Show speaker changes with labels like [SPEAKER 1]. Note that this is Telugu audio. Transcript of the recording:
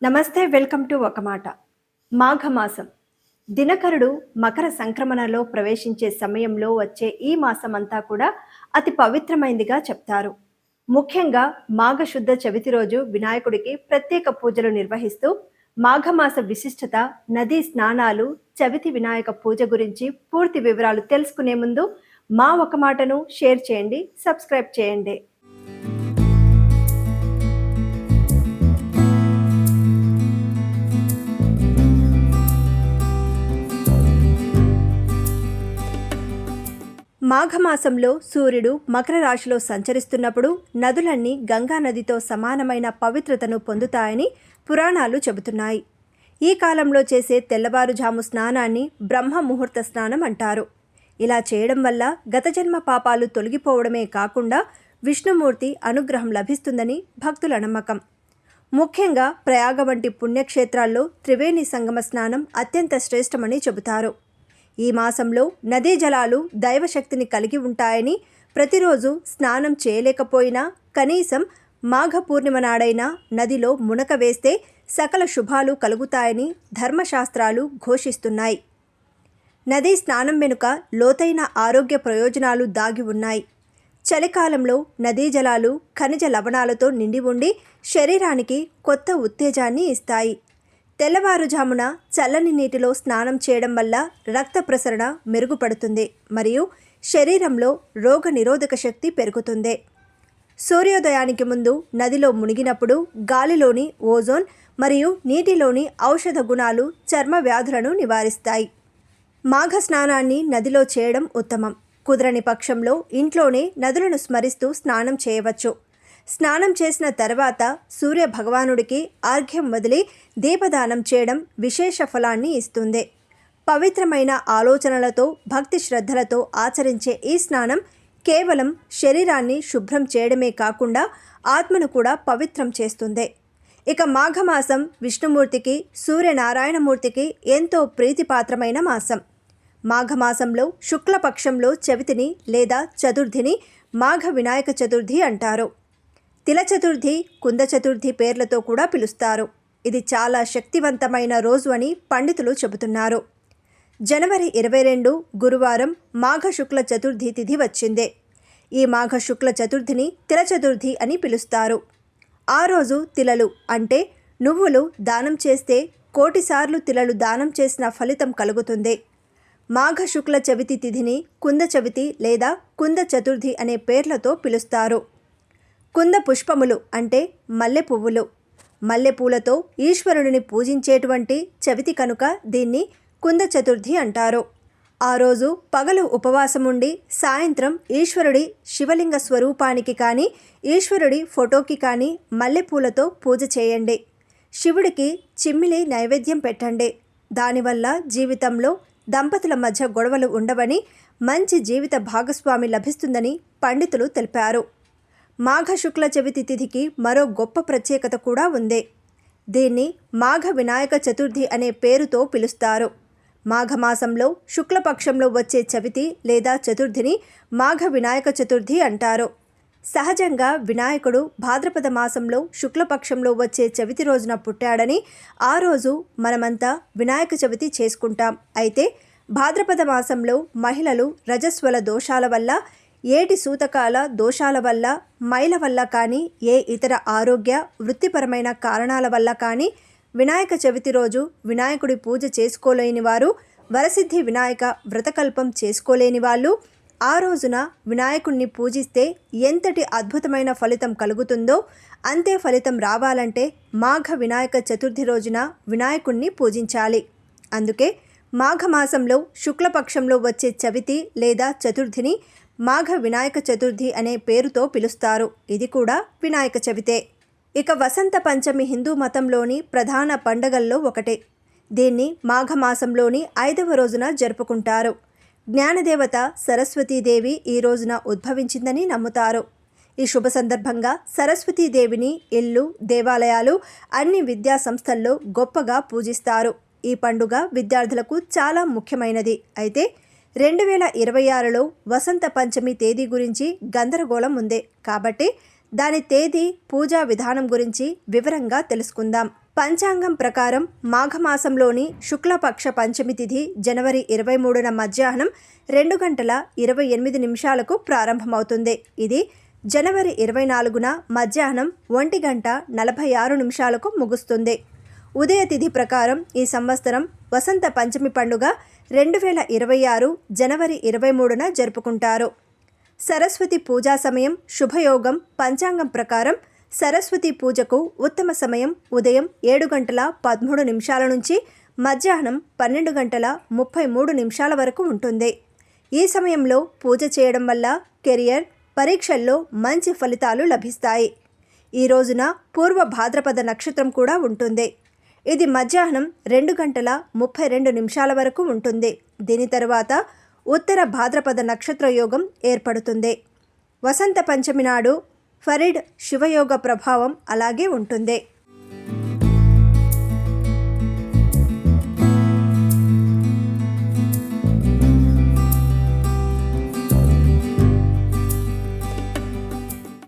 [SPEAKER 1] నమస్తే, వెల్కమ్ టు ఒక మాట. మాఘమాసం దినకరుడు మకర సంక్రమణలో ప్రవేశించే సమయంలో వచ్చే ఈ మాసం అంతా కూడా అతి పవిత్రమైందిగా చెప్తారు. ముఖ్యంగా మాఘశుద్ధ చవితి రోజు వినాయకుడికి ప్రత్యేక పూజలు నిర్వహిస్తూ మాఘమాస విశిష్టత, నదీ స్నానాలు, చవితి వినాయక పూజ గురించి పూర్తి వివరాలు తెలుసుకునే ముందు మా ఒక మాటను షేర్ చేయండి, సబ్స్క్రైబ్ చేయండి. మాఘమాసంలో సూర్యుడు మకర రాశిలో సంచరిస్తున్నప్పుడు నదులన్నీ గంగా నదితో సమానమైన పవిత్రతను పొందుతాయని పురాణాలు చెబుతున్నాయి. ఈ కాలంలో చేసే తెల్లవారుజాము స్నానాన్ని బ్రహ్మ ముహూర్త స్నానం అంటారు. ఇలా చేయడం వల్ల గత జన్మ పాపాలు తొలగిపోవడమే కాకుండా విష్ణుమూర్తి అనుగ్రహం లభిస్తుందని భక్తుల నమ్మకం. ముఖ్యంగా ప్రయాగ వంటి పుణ్యక్షేత్రాల్లో త్రివేణి సంగమ స్నానం అత్యంత శ్రేష్టమని చెబుతారు. ఈ మాసంలో నదీ జలాలు దైవశక్తిని కలిగి ఉంటాయని, ప్రతిరోజు స్నానం చేయలేకపోయినా కనీసం మాఘ పూర్ణిమ నాడైనా నదిలో మునక వేస్తే సకల శుభాలు కలుగుతాయని ధర్మశాస్త్రాలు ఘోషిస్తున్నాయి. నదీ స్నానం వెనుక లోతైన ఆరోగ్య ప్రయోజనాలు దాగి ఉన్నాయి. చలికాలంలో నదీ జలాలు ఖనిజ లవణాలతో నిండి ఉండి శరీరానికి కొత్త ఉత్తేజాన్ని ఇస్తాయి. తెల్లవారుజామున చల్లని నీటిలో స్నానం చేయడం వల్ల రక్త ప్రసరణ మెరుగుపడుతుంది మరియు శరీరంలో రోగ నిరోధక శక్తి పెరుగుతుంది. సూర్యోదయానికి ముందు నదిలో మునిగినప్పుడు గాలిలోని ఓజోన్ మరియు నీటిలోని ఔషధ గుణాలు చర్మ వ్యాధులను నివారిస్తాయి. మాఘ స్నానాన్ని నదిలో చేయడం ఉత్తమం. కుదరని పక్షంలో ఇంట్లోనే నదులను స్మరిస్తూ స్నానం చేయవచ్చు. స్నానం చేసిన తర్వాత సూర్య భగవానుడికి ఆర్ఘ్యం వదిలి దీపదానం చేయడం విశేష ఫలాన్ని ఇస్తుంది. పవిత్రమైన ఆలోచనలతో భక్తి శ్రద్ధలతో ఆచరించే ఈ స్నానం కేవలం శరీరాన్ని శుభ్రం చేయడమే కాకుండా ఆత్మను కూడా పవిత్రం చేస్తుంది. ఇక మాఘమాసం విష్ణుమూర్తికి, సూర్యనారాయణమూర్తికి ఎంతో ప్రీతిపాత్రమైన మాసం. మాఘమాసంలో శుక్లపక్షంలో చవితిని లేదా చతుర్థిని మాఘ వినాయక చతుర్థి అంటారు. తిల చతుర్థి, కుంద చతుర్థి పేర్లతో కూడా పిలుస్తారు. ఇది చాలా శక్తివంతమైన రోజు అని పండితులు చెబుతున్నారు. జనవరి 22 గురువారం మాఘ శుక్ల చతుర్థి తిథి వచ్చిందే. ఈ మాఘ శుక్ల చతుర్థిని తిల చతుర్థి అని పిలుస్తారు. ఆ రోజు తిలలు అంటే నువ్వులు దానం చేస్తే 1,000,000 సార్లు తిలలు దానం చేసిన ఫలితం కలుగుతుంది. మాఘ శుక్ల చవితి తిథిని కుంద చవితి లేదా కుంద చతుర్థి అనే పేర్లతో పిలుస్తారు. కుంద పుష్పములు అంటే మల్లె పువ్వులు. మల్లెపూలతో ఈశ్వరుడిని పూజించేటువంటి చవితి కనుక దీన్ని కుంద చతుర్థి అంటారు. ఆ రోజు పగలు ఉపవాసముండి సాయంత్రం ఈశ్వరుడి శివలింగ స్వరూపానికి కానీ ఈశ్వరుడి ఫోటోకి కానీ మల్లెపూలతో పూజ చేయండి. శివుడికి చిమ్మిలి నైవేద్యం పెట్టండి. దానివల్ల జీవితంలో దంపతుల మధ్య గొడవలు ఉండవని, మంచి జీవిత భాగస్వామి లభిస్తుందని పండితులు తెలిపారు. మాఘ శుక్ల చవితి తిథికి మరో గొప్ప ప్రత్యేకత కూడా ఉంది. దీన్ని మాఘ వినాయక చతుర్థి అనే పేరుతో పిలుస్తారు. మాఘమాసంలో శుక్లపక్షంలో వచ్చే చవితి లేదా చతుర్థిని మాఘ వినాయక చతుర్థి అంటారు. సహజంగా వినాయకుడు భాద్రపద మాసంలో శుక్లపక్షంలో వచ్చే చవితి రోజున పుట్టాడని ఆ రోజు మనమంతా వినాయక చవితి చేసుకుంటాం. అయితే భాద్రపద మాసంలో మహిళలు రజస్వల దోషాల వల్ల, ఏటి సూతకాల దోషాల వల్ల, మైల వల్ల కానీ, ఏ ఇతర ఆరోగ్య వృత్తిపరమైన కారణాల వల్ల కానీ వినాయక చవితి రోజు వినాయకుడి పూజ చేసుకోలేని వారు, వరసిద్ధి వినాయక వ్రతకల్పం చేసుకోలేని వాళ్ళు ఆ రోజున వినాయకుడిని పూజిస్తే ఎంతటి అద్భుతమైన ఫలితం కలుగుతుందో అంతే ఫలితం రావాలంటే మాఘ వినాయక చతుర్థి రోజున వినాయకుడిని పూజించాలి. అందుకే మాఘమాసంలో శుక్లపక్షంలో వచ్చే చవితి లేదా చతుర్థిని మాఘ వినాయక చతుర్థి అనే పేరుతో పిలుస్తారు. ఇది కూడా వినాయక చవితే. ఇక వసంత పంచమి హిందూ మతంలోని ప్రధాన పండగల్లో ఒకటే. దీన్ని మాఘమాసంలోని 5వ రోజున జరుపుకుంటారు. జ్ఞానదేవత సరస్వతీదేవి ఈ రోజున ఉద్భవించిందని నమ్ముతారు. ఈ శుభ సందర్భంగా సరస్వతీదేవిని ఇల్లు, దేవాలయాలు, అన్ని విద్యా సంస్థల్లో గొప్పగా పూజిస్తారు. ఈ పండుగ విద్యార్థులకు చాలా ముఖ్యమైనది. అయితే 2026లో వసంత పంచమి తేదీ గురించి గందరగోళం ఉంది. కాబట్టి దాని తేదీ, పూజా విధానం గురించి వివరంగా తెలుసుకుందాం. పంచాంగం ప్రకారం మాఘమాసంలోని శుక్లపక్ష పంచమి తిథి జనవరి 23న మధ్యాహ్నం 2:28 ప్రారంభమవుతుంది. ఇది జనవరి 24న మధ్యాహ్నం 1:46 ముగుస్తుంది. ఉదయ తిథి ప్రకారం ఈ సంవత్సరం వసంత పంచమి పండుగ 2026 జనవరి 23న జరుపుకుంటారు. సరస్వతి పూజా సమయం శుభయోగం. పంచాంగం ప్రకారం సరస్వతి పూజకు ఉత్తమ సమయం ఉదయం 7:13 నుంచి మధ్యాహ్నం 12:33 వరకు ఉంటుంది. ఈ సమయంలో పూజ చేయడం వల్ల కెరియర్, పరీక్షల్లో మంచి ఫలితాలు లభిస్తాయి. ఈ రోజున పూర్వ భాద్రపద నక్షత్రం కూడా ఉంటుంది. ఇది మధ్యాహ్నం 2:32 వరకు ఉంటుంది. దీని తరువాత ఉత్తర భాద్రపద నక్షత్ర యోగం ఏర్పడుతుంది. వసంత పంచమి నాడు ఫరిడ్ శివయోగ ప్రభావం అలాగే ఉంటుంది.